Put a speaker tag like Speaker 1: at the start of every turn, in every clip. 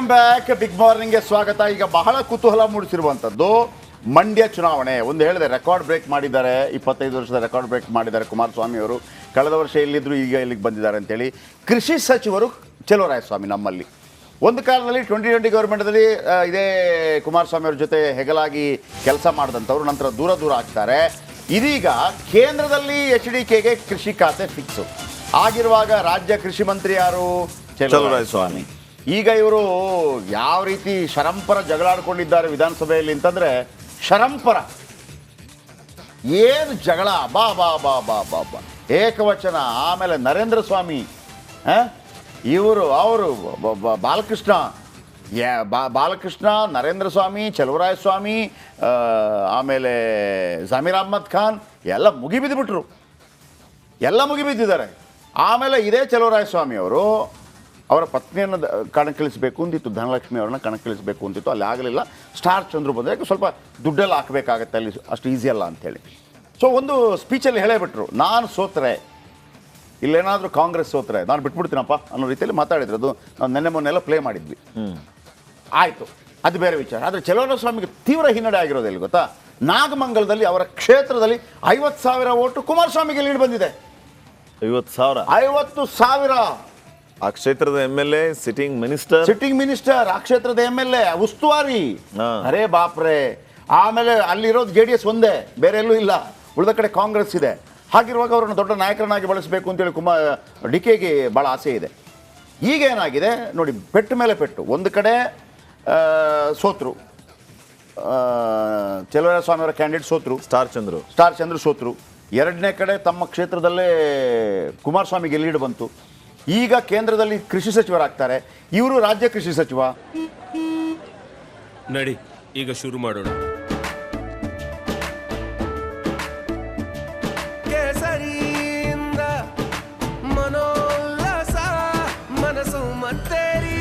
Speaker 1: Welcome back. Big ಮಾರ್ನಿಂಗ್ಗೆ ಸ್ವಾಗತ. ಈಗ ಬಹಳ ಕುತೂಹಲ ಮೂಡಿಸಿರುವಂಥದ್ದು ಮಂಡ್ಯ ಚುನಾವಣೆ. ಒಂದು ಹೇಳಿದೆ, ರೆಕಾರ್ಡ್ ಬ್ರೇಕ್ ಮಾಡಿದ್ದಾರೆ, 25 ವರ್ಷದ ರೆಕಾರ್ಡ್ ಬ್ರೇಕ್ ಮಾಡಿದ್ದಾರೆ ಕುಮಾರಸ್ವಾಮಿ ಅವರು. ಕಳೆದ ವರ್ಷ ಎಲ್ಲಿದ್ದರು, ಈಗ ಇಲ್ಲಿಗೆ ಬಂದಿದ್ದಾರೆ ಅಂತೇಳಿ. ಕೃಷಿ ಸಚಿವರು ಚಲುವರಾಯಸ್ವಾಮಿ ನಮ್ಮಲ್ಲಿ ಒಂದು ಕಾಲದಲ್ಲಿ 2020 ಗೌರ್ಮೆಂಟಲ್ಲಿ ಇದೇ ಕುಮಾರಸ್ವಾಮಿ ಅವ್ರ ಜೊತೆ ಹೆಗಲಾಗಿ ಕೆಲಸ ಮಾಡಿದಂಥವ್ರು ನಂತರ ದೂರ ಆಗ್ತಾರೆ. ಇದೀಗ ಕೇಂದ್ರದಲ್ಲಿ HDKಗೆ ಕೃಷಿ ಖಾತೆ ಫಿಕ್ಸು ಆಗಿರುವಾಗ ರಾಜ್ಯ ಕೃಷಿ ಮಂತ್ರಿ ಯಾರು? ಚಲುವರಾಯಸ್ವಾಮಿ. ಈಗ ಇವರು ಯಾವ ರೀತಿ ಶರಂಪರ ಜಗಳಾಡ್ಕೊಂಡಿದ್ದಾರೆ ವಿಧಾನಸಭೆಯಲ್ಲಿ ಅಂತಂದರೆ, ಶರಂಪರ ಏನು ಜಗಳ, ಬಾ ಬಾ ಬಾ ಬಾ ಬಾ ಬಾ ಏಕವಚನ. ಆಮೇಲೆ ನರೇಂದ್ರ ಸ್ವಾಮಿ, ಇವರು ಅವರು ಬಾಲಕೃಷ್ಣ, ಬಾಲಕೃಷ್ಣ, ನರೇಂದ್ರ ಸ್ವಾಮಿ, ಚಲುವರಾಯಸ್ವಾಮಿ, ಆಮೇಲೆ ಜಮೀರ್ ಅಹ್ಮದ್ ಖಾನ್ ಎಲ್ಲ ಮುಗಿಬಿದ್ದುಬಿಟ್ರು, ಎಲ್ಲ ಮುಗಿಬಿದ್ದಿದ್ದಾರೆ. ಆಮೇಲೆ ಇದೇ ಚಲುವರಾಯಸ್ವಾಮಿ ಅವರು ಅವರ ಪತ್ನಿಯನ್ನು ಕಣಕ್ಕಿಳಿಸಬೇಕು ಅಂತಿತ್ತು, ಧನಲಕ್ಷ್ಮಿ ಅವ್ರನ್ನ ಕಣಕ್ಕಿಳಿಸಬೇಕು ಅಂತಿತ್ತು. ಅಲ್ಲಿ ಆಗಲಿಲ್ಲ. ಸ್ಟಾರ್ ಚಂದ್ರು ಬಂದರೆ ಯಾಕೆ ಸ್ವಲ್ಪ ದುಡ್ಡೆಲ್ಲ ಹಾಕಬೇಕಾಗತ್ತೆ, ಅಲ್ಲಿ ಅಷ್ಟು ಈಸಿ ಅಲ್ಲ ಅಂಥೇಳಿ. ಸೊ ಒಂದು ಸ್ಪೀಚಲ್ಲಿ ಹೇಳೇಬಿಟ್ರು, ನಾನು ಸೋತ್ರೆ, ಇಲ್ಲೇನಾದರೂ ಕಾಂಗ್ರೆಸ್ ಸೋತ್ರೆ ನಾನು ಬಿಟ್ಬಿಡ್ತೀನಪ್ಪ ಅನ್ನೋ ರೀತಿಯಲ್ಲಿ ಮಾತಾಡಿದ್ರು. ಅದು ನಾವು ನೆನ್ನೆ ಮೊನ್ನೆಲ್ಲ ಪ್ಲೇ ಮಾಡಿದ್ವಿ. ಆಯಿತು, ಅದು ಬೇರೆ ವಿಚಾರ. ಆದರೆ ಚಲುವರಾಯಸ್ವಾಮಿಗೆ ತೀವ್ರ ಹಿನ್ನಡೆ ಆಗಿರೋದು ಎಲ್ಲಿ ಗೊತ್ತಾ? ನಾಗಮಂಗಲದಲ್ಲಿ ಅವರ ಕ್ಷೇತ್ರದಲ್ಲಿ 50,000 ಓಟು ಕುಮಾರಸ್ವಾಮಿಗೆ ಲೀಡ್ ಬಂದಿದೆ. 50,000.
Speaker 2: ಆ ಕ್ಷೇತ್ರದ MLA, ಸಿಟ್ಟಿಂಗ್ ಮಿನಿಸ್ಟರ್, ಆ ಕ್ಷೇತ್ರದ MLA, ಉಸ್ತುವಾರಿ. ಅರೇ ಬಾಪ್ರೆ. ಆಮೇಲೆ ಅಲ್ಲಿರೋದು JDS ಒಂದೇ, ಬೇರೆ ಎಲ್ಲೂ ಇಲ್ಲ. ಉಳಿದ ಕಡೆ ಕಾಂಗ್ರೆಸ್ ಇದೆ. ಹಾಗಿರುವಾಗ ಅವರನ್ನು ದೊಡ್ಡ ನಾಯಕರನ್ನಾಗಿ ಬಳಸಬೇಕು ಅಂತೇಳಿ DKಗೆ ಭಾಳ ಆಸೆ ಇದೆ. ಈಗ ಏನಾಗಿದೆ ನೋಡಿ, ಪೆಟ್ಟು ಮೇಲೆ ಪೆಟ್ಟು. ಒಂದು ಕಡೆ ಸೋತರು, ಚಲುವರಾಯಸ್ವಾಮಿ ಅವರ ಕ್ಯಾಂಡಿಡೇಟ್ ಸೋತರು, ಸ್ಟಾರ್ ಚಂದ್ರು ಸೋತರು. ಎರಡನೇ ಕಡೆ ತಮ್ಮ ಕ್ಷೇತ್ರದಲ್ಲೇ ಕುಮಾರಸ್ವಾಮಿಗೆ ಲೀಡ್ ಬಂತು. ಈಗ ಕೇಂದ್ರದಲ್ಲಿ ಕೃಷಿ ಸಚಿವರಾಗ್ತಾರೆ. ಇವರು ರಾಜ್ಯ ಕೃಷಿ ಸಚಿವ.
Speaker 3: ನಡಿ ಈಗ ಶುರು ಮಾಡೋಣ. ಕೇಸರಿಯಿಂದ ಮನೋಲ್ಲಾಸ ಮನಸ್ಸು ಮತ್ತೇರಿ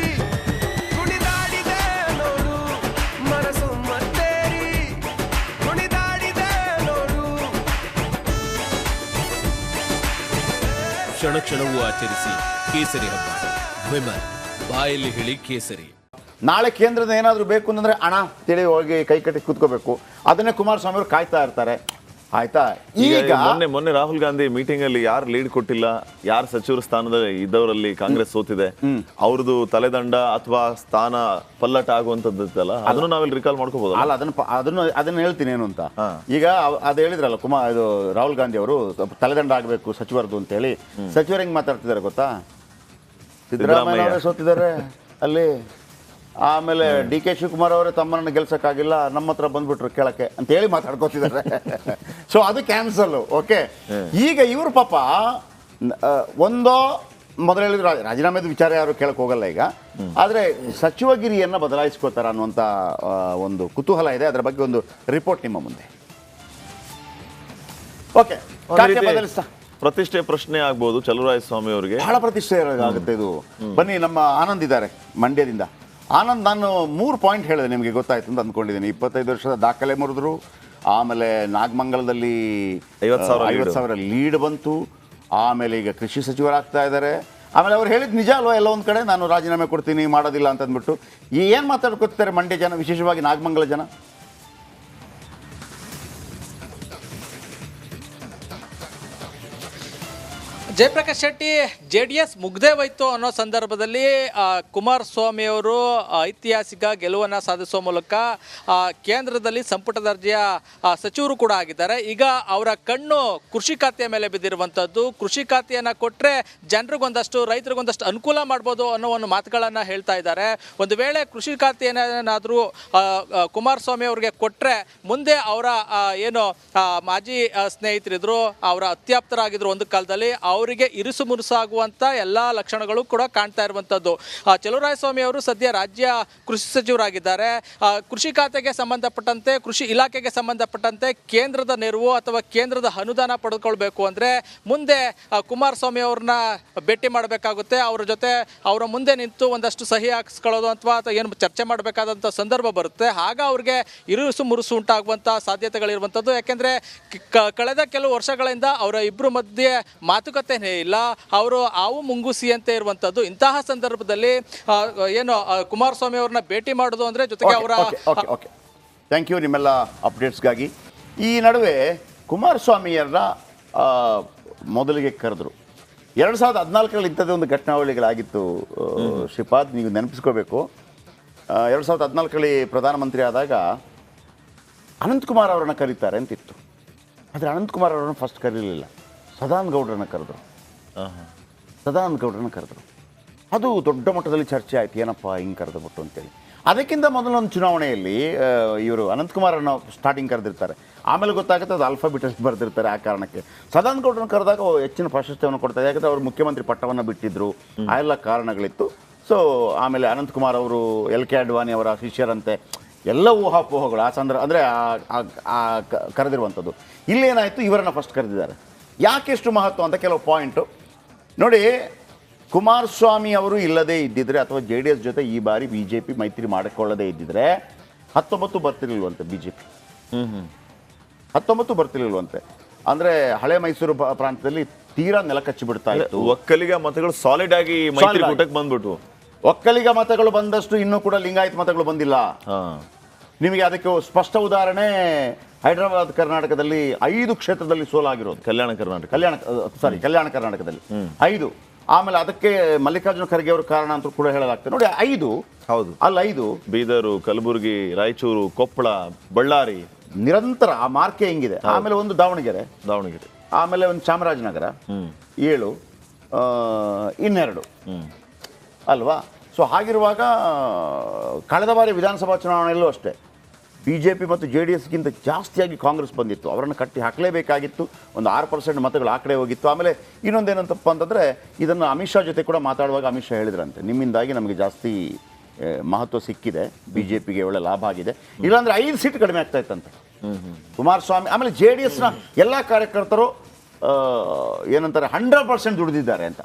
Speaker 3: ಕುಣಿದಾಡಿದೆ ನೋಡು, ಮನಸ್ಸು ಮತ್ತೇರಿ ಕುಣಿದಾಡಿದೆ ನೋಡು. ಕ್ಷಣ ಕ್ಷಣವೂ ಆಚರಿಸಿ ಕೇಸರಿ ಹಬ್ಬ. ವಿಮಲ್ ಬಾಯಲ್ಲಿ ಹೇಳಿ ಕೇಸರಿ.
Speaker 1: ನಾಳೆ ಕೇಂದ್ರದ ಏನಾದರೂ ಬೇಕು ಅಂತಂದರೆ ಹಣ ತಿಳಿ ಹೋಗಿ ಕೈ ಕಟ್ಟಿ ಕೂತ್ಕೋಬೇಕು. ಅದನ್ನೇ ಕುಮಾರಸ್ವಾಮಿ ಅವರು ಕಾಯ್ತಾ ಇರ್ತಾರೆ. ಆಯ್ತಾ? ಈಗ
Speaker 2: ಮೊನ್ನೆ ರಾಹುಲ್ ಗಾಂಧಿ ಮೀಟಿಂಗ್ ಅಲ್ಲಿ ಯಾರು ಲೀಡ್ ಕೊಟ್ಟಿಲ್ಲ, ಯಾರು ಸಚಿವರ ಸ್ಥಾನದ ಇದ್ದವರಲ್ಲಿ ಕಾಂಗ್ರೆಸ್ ಸೋತಿದೆ, ಅವ್ರದ್ದು ತಲೆದಂಡ ಅಥವಾ ಸ್ಥಾನ ಪಲ್ಲಟ ಆಗುವಂತದ್ದಲ್ಲ, ಅದನ್ನು ನಾವಿಲ್ಲಿ ರಿಕಾಲ್ ಮಾಡ್ಕೋಬಹುದು.
Speaker 1: ಅಲ್ಲ, ಅದನ್ನ ಹೇಳ್ತೀನಿ ಏನು ಅಂತ. ಈಗ ಅದು ಹೇಳಿದ್ರಲ್ಲ ಇದು ರಾಹುಲ್ ಗಾಂಧಿ ಅವರು ತಲೆದಂಡ ಆಗಬೇಕು ಸಚಿವರದು ಅಂತ ಹೇಳಿ. ಸಚಿವರು ಹೆಂಗ್ ಮಾತಾಡ್ತಿದ್ದಾರೆ ಗೊತ್ತಾ? ಸಿದ್ದರಾಮಯ್ಯ ಅವರೇ ಸೋತಿದ್ದಾರೆ ಅಲ್ಲಿ. ಆಮೇಲೆ DK ಶಿವಕುಮಾರ್ ಅವರೇ ತಮ್ಮನ್ನು ಗೆಲ್ಸಕ್ಕಾಗಿಲ್ಲ, ನಮ್ಮ ಹತ್ರ ಬಂದ್ಬಿಟ್ರು ಕೇಳಕ್ಕೆ ಅಂತ ಹೇಳಿ ಮಾತಾಡ್ಕೋತಿದ್ದಾರೆ. ಸೊ ಅದು ಕ್ಯಾನ್ಸಲ್. ಓಕೆ, ಈಗ ಇವರು ಪಾಪ ಒಂದೋ ಮೊದಲು ಹೇಳಿದ್ರು ರಾಜೀನಾಮೆದ ವಿಚಾರ ಯಾರು ಕೇಳಕ್ಕೆ ಹೋಗಲ್ಲ ಈಗ. ಆದರೆ ಸಚಿವಗಿರಿಯನ್ನು ಬದಲಾಯಿಸ್ಕೋತಾರ ಅನ್ನುವಂಥ ಒಂದು ಕುತೂಹಲ ಇದೆ. ಅದರ ಬಗ್ಗೆ ಒಂದು ರಿಪೋರ್ಟ್ ನಿಮ್ಮ ಮುಂದೆ. ಓಕೆ, ಬದಲಿಸ್ತಾ
Speaker 2: ಪ್ರತಿಷ್ಠೆ ಪ್ರಶ್ನೆ ಆಗ್ಬೋದು ಚಲುವರಾಯಸ್ವಾಮಿ ಅವರಿಗೆ.
Speaker 1: ಬಹಳ ಪ್ರತಿಷ್ಠೆ ಆಗುತ್ತೆ ಇದು. ಬನ್ನಿ, ನಮ್ಮ ಆನಂದ್ ಇದ್ದಾರೆ ಮಂಡ್ಯದಿಂದ. ಆನಂದ್, ನಾನು 3 ಪಾಯಿಂಟ್ ಹೇಳಿದೆ, ನಿಮಗೆ ಗೊತ್ತಾಯ್ತು ಅಂತ ಅಂದ್ಕೊಂಡಿದ್ದೀನಿ. 25 ವರ್ಷದ ದಾಖಲೆ ಮುರಿದ್ರು. ಆಮೇಲೆ ನಾಗಮಂಗಲದಲ್ಲಿ 50,000 ಲೀಡ್ ಬಂತು. ಆಮೇಲೆ ಈಗ ಕೃಷಿ ಸಚಿವರಾಗ್ತಾ ಇದ್ದಾರೆ. ಆಮೇಲೆ ಅವ್ರು ಹೇಳಿದ್ದು ನಿಜ ಅಲ್ವಾ? ಎಲ್ಲ ಒಂದು ಕಡೆ ನಾನು ರಾಜೀನಾಮೆ ಕೊಡ್ತೀನಿ, ಮಾಡೋದಿಲ್ಲ ಅಂತ ಅಂದ್ಬಿಟ್ಟು ಏನು ಮಾತಾಡ್ಕೊತಾರೆ ಮಂಡ್ಯ ಜನ, ವಿಶೇಷವಾಗಿ ನಾಗಮಂಗಲ ಜನ?
Speaker 4: ಜಯಪ್ರಕಾಶ್ ಶೆಟ್ಟಿ, JDS ಮುಗ್ದೇ ಹೋಯ್ತು ಅನ್ನೋ ಸಂದರ್ಭದಲ್ಲಿ ಕುಮಾರಸ್ವಾಮಿ ಅವರು ಐತಿಹಾಸಿಕ ಗೆಲುವನ್ನು ಸಾಧಿಸುವ ಮೂಲಕ ಕೇಂದ್ರದಲ್ಲಿ ಸಂಪುಟ ದರ್ಜೆಯ ಸಚಿವರು ಕೂಡ ಆಗಿದ್ದಾರೆ. ಈಗ ಅವರ ಕಣ್ಣು ಕೃಷಿ ಖಾತೆಯ ಮೇಲೆ ಬಿದ್ದಿರುವಂಥದ್ದು. ಕೃಷಿ ಖಾತೆಯನ್ನು ಕೊಟ್ಟರೆ ಜನರಿಗೊಂದಷ್ಟು, ರೈತರಿಗೊಂದಷ್ಟು ಅನುಕೂಲ ಮಾಡ್ಬೋದು ಅನ್ನೋ ಒಂದು ಮಾತುಗಳನ್ನು ಹೇಳ್ತಾ ಇದ್ದಾರೆ. ಒಂದು ವೇಳೆ ಕೃಷಿ ಖಾತೆಯನ್ನಾದರೂ ಕುಮಾರಸ್ವಾಮಿ ಅವರಿಗೆ ಕೊಟ್ಟರೆ ಮುಂದೆ ಅವರ ಏನು ಮಾಜಿ ಸ್ನೇಹಿತರಿದ್ರು, ಅವರ ಅತ್ಯಾಪ್ತರಾಗಿದ್ರು ಒಂದು ಕಾಲದಲ್ಲಿ, ಅವರಿಗೆ ಇರುಸು ಮುರುಸಾಗುವಂಥ ಎಲ್ಲ ಲಕ್ಷಣಗಳು ಕೂಡ ಕಾಣ್ತಾ ಇರುವಂಥದ್ದು. ಚಲುವರಾಯಸ್ವಾಮಿ ಅವರು ಸದ್ಯ ರಾಜ್ಯ ಕೃಷಿ ಸಚಿವರಾಗಿದ್ದಾರೆ. ಕೃಷಿ ಖಾತೆಗೆ ಸಂಬಂಧಪಟ್ಟಂತೆ, ಕೃಷಿ ಇಲಾಖೆಗೆ ಸಂಬಂಧಪಟ್ಟಂತೆ ಕೇಂದ್ರದ ನೆರವು ಅಥವಾ ಕೇಂದ್ರದ ಅನುದಾನ ಪಡೆದುಕೊಳ್ಬೇಕು ಅಂದರೆ ಮುಂದೆ ಕುಮಾರಸ್ವಾಮಿ ಅವ್ರನ್ನ ಭೇಟಿ ಮಾಡಬೇಕಾಗುತ್ತೆ. ಅವರ ಜೊತೆ ಅವರ ಮುಂದೆ ನಿಂತು ಒಂದಷ್ಟು ಸಹಿ ಹಾಕಿಸ್ಕೊಳ್ಳೋದು ಅಥವಾ ಏನು ಚರ್ಚೆ ಮಾಡಬೇಕಾದಂಥ ಸಂದರ್ಭ ಬರುತ್ತೆ. ಆಗ ಅವ್ರಿಗೆ ಇರುಸು ಮುರುಸು ಉಂಟಾಗುವಂಥ ಸಾಧ್ಯತೆಗಳಿರುವಂಥದ್ದು. ಯಾಕೆಂದರೆ ಕಳೆದ ಕೆಲವು ವರ್ಷಗಳಿಂದ ಅವರ ಇಬ್ಬರು ಮಧ್ಯೆ ಮಾತುಕತೆ ಅವಶ್ಯಕತೆನೇ ಇಲ್ಲ, ಅವರು ಹಾವು ಮುಂಗುಸಿ ಅಂತ ಇರುವಂತದ್ದು. ಇಂತಹ ಸಂದರ್ಭದಲ್ಲಿ ಏನು ಕುಮಾರಸ್ವಾಮಿ ಅವ್ರನ್ನ ಭೇಟಿ ಮಾಡೋದು ಅಂದ್ರೆ ಜೊತೆಗೆ ಅವರ
Speaker 1: ಓಕೆ ಥ್ಯಾಂಕ್ ಯು ನಿಮ್ಮೆಲ್ಲ ಅಪ್ಡೇಟ್ಸ್ಗಾಗಿ. ಈ ನಡುವೆ ಕುಮಾರಸ್ವಾಮಿಯರ ಮೊದಲಿಗೆ ಕರೆದ್ರು 2014ರಲ್ಲಿ ಇಂಥದ್ದೇ ಒಂದು ಘಟನಾವಳಿಗಳಾಗಿತ್ತು. ಶ್ರೀಪಾದ್, ನೀವು ನೆನಪಿಸ್ಕೋಬೇಕು, 2014ರಲ್ಲಿ ಪ್ರಧಾನಮಂತ್ರಿ ಆದಾಗ ಅನಂತಕುಮಾರ್ ಅವರನ್ನು ಕರೀತಾರೆ ಅಂತಿತ್ತು. ಆದರೆ ಅನಂತಕುಮಾರ್ ಅವರನ್ನು ಫಸ್ಟ್ ಕರೀಲಿಲ್ಲ, ಸದಾನಂದ ಗೌಡ್ರನ್ನ ಕರೆದ್ರು. ಅದು ದೊಡ್ಡ ಮಟ್ಟದಲ್ಲಿ ಚರ್ಚೆ ಆಯ್ತು, ಏನಪ್ಪ ಹಿಂಗೆ ಕರೆದುಬಿಟ್ಟು ಅಂತೇಳಿ. ಅದಕ್ಕಿಂತ ಮೊದಲೊಂದು ಚುನಾವಣೆಯಲ್ಲಿ ಇವರು ಅನಂತಕುಮಾರನ್ನು ಸ್ಟಾರ್ಟಿಂಗ್ ಕರೆದಿರ್ತಾರೆ, ಆಮೇಲೆ ಗೊತ್ತಾಗುತ್ತೆ ಅದು ಆಲ್ಫಾಬಿಟಲ್ಲಿ ಬರೆದಿರ್ತಾರೆ. ಆ ಕಾರಣಕ್ಕೆ ಸದಾನಂದ ಗೌಡ್ರನ್ನ ಕರೆದಾಗ ಹೆಚ್ಚಿನ ಪ್ರಾಶಸ್ತ್ಯವನ್ನು ಕೊಡ್ತಾರೆ, ಯಾಕಂದರೆ ಅವರು ಮುಖ್ಯಮಂತ್ರಿ ಪಟ್ಟವನ್ನು ಬಿಟ್ಟಿದ್ರು, ಆ ಎಲ್ಲ ಕಾರಣಗಳಿತ್ತು. ಸೊ ಆಮೇಲೆ ಅನಂತಕುಮಾರ್ ಅವರು LK ಅಡ್ವಾಣಿ ಅವರ ಶಿಷ್ಯರಂತೆ ಎಲ್ಲ ಊಹಾಪೋಹಗಳು ಆ ಅಂದರೆ ಕರೆದಿರುವಂಥದ್ದು. ಇಲ್ಲೇನಾಯಿತು, ಇವರನ್ನು ಫಸ್ಟ್ ಕರೆದಿದ್ದಾರೆ. ಯಾಕೆಷ್ಟು ಮಹತ್ವ ಅಂತ ಕೆಲವು ಪಾಯಿಂಟು ನೋಡಿ. ಕುಮಾರಸ್ವಾಮಿ ಅವರು ಇಲ್ಲದೇ ಇದ್ದಿದ್ರೆ ಅಥವಾ JDS ಜೊತೆ ಈ ಬಾರಿ BJP ಮೈತ್ರಿ ಮಾಡಿಕೊಳ್ಳದೇ ಇದ್ದಿದ್ರೆ 19 ಬರ್ತಿರ್ಲಿಲ್ವಂತೆ BJP. 19 ಬರ್ತಿರ್ಲಿಲ್ವಂತೆ. ಅಂದರೆ ಹಳೆ ಮೈಸೂರು ಪ್ರಾಂತ್ಯದಲ್ಲಿ ತೀರಾ ನೆಲಕಚ್ಚಿ ಬಿಡ್ತಾ ಇತ್ತು.
Speaker 2: ಒಕ್ಕಲಿಗ ಮತಗಳು ಸಾಲಿಡ್ ಆಗಿ ಮೈತ್ರಿಕೂಟಕ್ಕೆ ಬಂದ್ಬಿಟ್ಟು,
Speaker 1: ಒಕ್ಕಲಿಗ ಮತಗಳು ಬಂದಷ್ಟು ಇನ್ನೂ ಕೂಡ ಲಿಂಗಾಯತ್ ಮತಗಳು ಬಂದಿಲ್ಲ. ನಿಮಗೆ ಅದಕ್ಕೆ ಸ್ಪಷ್ಟ ಉದಾಹರಣೆ ಹೈದರಾಬಾದ್ ಕರ್ನಾಟಕದಲ್ಲಿ 5 ಕ್ಷೇತ್ರದಲ್ಲಿ ಸೋಲಾಗಿರೋದು. ಕಲ್ಯಾಣ ಕರ್ನಾಟಕದಲ್ಲಿ 5. ಆಮೇಲೆ ಅದಕ್ಕೆ ಮಲ್ಲಿಕಾರ್ಜುನ ಖರ್ಗೆ ಅವರು ಕಾರಣ ಅಂತ ಕೂಡ ಹೇಳಲಾಗ್ತದೆ ನೋಡಿ. 5
Speaker 2: ಹೌದು,
Speaker 1: ಅಲ್ಲಿ 5
Speaker 2: ಬೀದರು, ಕಲಬುರಗಿ, ರಾಯಚೂರು, ಕೊಪ್ಪಳ, ಬಳ್ಳಾರಿ
Speaker 1: ನಿರಂತರ ಆ ಮಾರ್ಕೆ ಹೆಂಗಿದೆ. ಆಮೇಲೆ ಒಂದು ದಾವಣಗೆರೆ, ಆಮೇಲೆ ಒಂದು ಚಾಮರಾಜನಗರ 7, ಇನ್ನೆರಡು ಅಲ್ವಾ. ಸೊ ಹಾಗಿರುವಾಗ ಕಳೆದ ಬಾರಿ ವಿಧಾನಸಭಾ ಚುನಾವಣೆಯಲ್ಲೂ ಅಷ್ಟೇ BJP ಮತ್ತು JDSಗಿಂತ ಜಾಸ್ತಿಯಾಗಿ ಕಾಂಗ್ರೆಸ್ ಬಂದಿತ್ತು. ಅವರನ್ನು ಕಟ್ಟಿ ಹಾಕಲೇಬೇಕಾಗಿತ್ತು. ಒಂದು 6% ಮತಗಳು ಆ ಕಡೆ ಹೋಗಿತ್ತು. ಆಮೇಲೆ ಇನ್ನೊಂದೇನಂತಪ್ಪ ಅಂತಂದರೆ, ಇದನ್ನು ಅಮಿತ್ ಶಾ ಜೊತೆ ಕೂಡ ಮಾತಾಡುವಾಗ ಅಮಿತ್ ಶಾ ಹೇಳಿದ್ರಂತೆ, ನಿಮ್ಮಿಂದಾಗಿ ನಮಗೆ ಜಾಸ್ತಿ ಮಹತ್ವ ಸಿಕ್ಕಿದೆ, BJPಗೆ ಒಳ್ಳೆ ಲಾಭ ಆಗಿದೆ, ಇಲ್ಲಾಂದರೆ 5 ಸೀಟ್ ಕಡಿಮೆ ಆಗ್ತಾ ಇತ್ತಂತೆ ಕುಮಾರಸ್ವಾಮಿ. ಆಮೇಲೆ JDSನ ಎಲ್ಲ ಕಾರ್ಯಕರ್ತರು ಏನಂತಾರೆ 100% ದುಡಿದಿದ್ದಾರೆ ಅಂತ.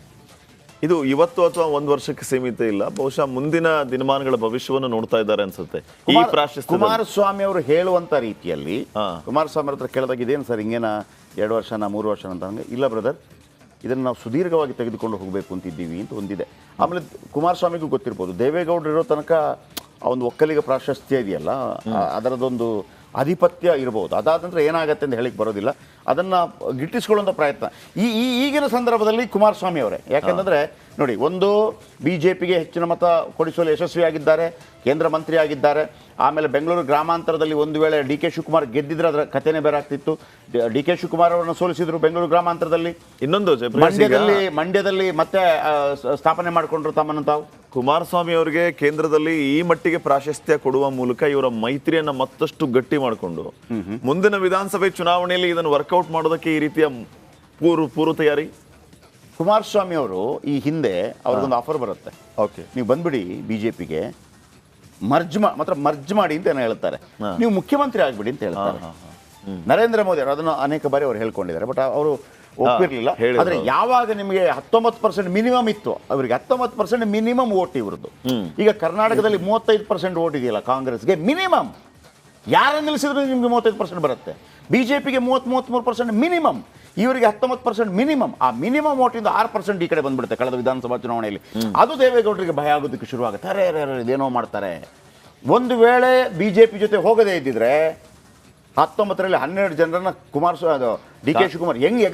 Speaker 2: ಇದು ಇವತ್ತು ಅಥವಾ ಒಂದು ವರ್ಷಕ್ಕೆ ಸೀಮಿತ ಇಲ್ಲ, ಬಹುಶಃ ಮುಂದಿನ ದಿನಮಾನಗಳ ಭವಿಷ್ಯವನ್ನು ನೋಡ್ತಾ ಇದ್ದಾರೆ ಅನ್ಸುತ್ತೆ ಈ ಪ್ರಾಶಸ್ತ್ಯ.
Speaker 1: ಕುಮಾರಸ್ವಾಮಿ ಅವರು ಹೇಳುವಂತ ರೀತಿಯಲ್ಲಿ ಕುಮಾರಸ್ವಾಮಿ ಹತ್ರ ಕೇಳಿದಾಗ ಇದೇನು ಸರ್ ಹಿಂಗೇನ 2 ವರ್ಷನ 3 ವರ್ಷ ಅಂತ ಹಂಗೆ, ಇಲ್ಲ ಬ್ರದರ್ ಇದನ್ನು ನಾವು ಸುದೀರ್ಘವಾಗಿ ತೆಗೆದುಕೊಂಡು ಹೋಗಬೇಕು ಅಂತಿದ್ದೀವಿ ಅಂತ ಒಂದಿದೆ. ಆಮೇಲೆ ಕುಮಾರಸ್ವಾಮಿಗೂ ಗೊತ್ತಿರ್ಬೋದು, ದೇವೇಗೌಡರು ಇರೋ ತನಕ ಆ ಒಂದು ಒಕ್ಕಲಿಗ ಪ್ರಾಶಸ್ತ್ಯ ಇದೆಯಲ್ಲ, ಅದರದೊಂದು ಆಧಿಪತ್ಯ ಇರಬಹುದು. ಅದಾದ ನಂತರ ಏನಾಗತ್ತೆ ಅಂತ ಹೇಳಿಕ್ಕೆ ಬರೋದಿಲ್ಲ. ಅದನ್ನು ಗಿಟ್ಟಿಸ್ಕೊಳ್ಳುವಂಥ ಪ್ರಯತ್ನ ಈಗಿನ ಸಂದರ್ಭದಲ್ಲಿ ಕುಮಾರಸ್ವಾಮಿ ಅವರೇ. ಯಾಕೆಂದರೆ ನೋಡಿ, ಒಂದು BJPಗೆ ಹೆಚ್ಚಿನ ಮತ ಕೊಡಿಸಲು ಯಶಸ್ವಿಯಾಗಿದ್ದಾರೆ, ಕೇಂದ್ರ ಮಂತ್ರಿ ಆಗಿದ್ದಾರೆ. ಆಮೇಲೆ ಬೆಂಗಳೂರು ಗ್ರಾಮಾಂತರದಲ್ಲಿ ಒಂದು ವೇಳೆ DK ಶಿವಕುಮಾರ್ ಗೆದ್ದಿದ್ರೆ ಅದರ ಕಥೆನೇ ಬೇರೆ ಆಗ್ತಿತ್ತು. DK ಶಿವಕುಮಾರ್ ಅವರನ್ನು ಸೋಲಿಸಿದ್ರು ಬೆಂಗಳೂರು ಗ್ರಾಮಾಂತರದಲ್ಲಿ.
Speaker 2: ಇನ್ನೊಂದು
Speaker 1: ಮಂಡ್ಯದಲ್ಲಿ ಮತ್ತೆ ಸ್ಥಾಪನೆ ಮಾಡಿಕೊಂಡ್ರು ತಮ್ಮನ್ನು ತಾವು.
Speaker 2: ಕುಮಾರಸ್ವಾಮಿ ಅವರಿಗೆ ಕೇಂದ್ರದಲ್ಲಿ ಈ ಮಟ್ಟಿಗೆ ಪ್ರಾಶಸ್ತ್ಯ ಕೊಡುವ ಮೂಲಕ ಇವರ ಮೈತ್ರಿಯನ್ನ ಮತ್ತಷ್ಟು ಗಟ್ಟಿ ಮಾಡಿಕೊಂಡು ಮುಂದಿನ ವಿಧಾನಸಭೆ ಚುನಾವಣೆಯಲ್ಲಿ ಇದನ್ನು ವರ್ಕೌಟ್ ಮಾಡೋದಕ್ಕೆ ಈ ರೀತಿಯ ಪೂರ್ವ ತಯಾರಿ.
Speaker 1: ಕುಮಾರಸ್ವಾಮಿ ಅವರು ಈ ಹಿಂದೆ ಅವ್ರಿಗೊಂದು ಆಫರ್ ಬರುತ್ತೆ, ಓಕೆ ನೀವು ಬಂದ್ಬಿಡಿ BJPಗೆ, ಮರ್ಜ್ ಮಾಡಿ ಅಂತ ಏನೋ ಹೇಳ್ತಾರೆ, ನೀವು ಮುಖ್ಯಮಂತ್ರಿ ಆಗ್ಬಿಡಿ ಅಂತ ಹೇಳ್ತಾರೆ. ನರೇಂದ್ರ ಮೋದಿ ಅವರು ಅದನ್ನು ಅನೇಕ ಬಾರಿ ಅವ್ರು ಹೇಳ್ಕೊಂಡಿದ್ದಾರೆ, ಬಟ್ ಅವರು ಒಪ್ಪಿರಲಿಲ್ಲ. ಆದರೆ ಯಾವಾಗ ನಿಮಗೆ 19% ಮಿನಿಮಮ್ ಇತ್ತು, ಅವರಿಗೆ 19% ಮಿನಿಮಮ್ ಓಟ್ ಇವ್ರದ್ದು. ಈಗ ಕರ್ನಾಟಕದಲ್ಲಿ 35% ಓಟ್ ಇದೆಯಲ್ಲ ಕಾಂಗ್ರೆಸ್ಗೆ ಮಿನಿಮಮ್, ಯಾರನ್ನು ನಿಲ್ಲಿಸಿದ್ರು ನಿಮಗೆ 35% ಬರುತ್ತೆ. BJPಗೆ 33% ಮಿನಿಮಮ್, ಇವರಿಗೆ 19% ಮಿನಿಮಮ್. ಆ ಮಿನಿಮಮ್ ಓಟಿಂದ 6% ಈ ಕಡೆ ಬಂದ್ಬಿಡುತ್ತೆ ಕಳೆದ ವಿಧಾನಸಭಾ ಚುನಾವಣೆಯಲ್ಲಿ. ಅದು ದೇವೇಗೌಡರಿಗೆ ಭಯ ಆಗೋದಕ್ಕೆ ಶುರುವಾಗುತ್ತೆ. ಅರೆ ಇದೇನೋ ಮಾಡ್ತಾರೆ. ಒಂದು ವೇಳೆ BJP ಜೊತೆ ಹೋಗದೇ ಇದ್ದಿದ್ರೆ 19ರಲ್ಲಿ 12 ಜನರನ್ನ DK ಶಿವಕುಮಾರ್ ಹೆಂಗೆ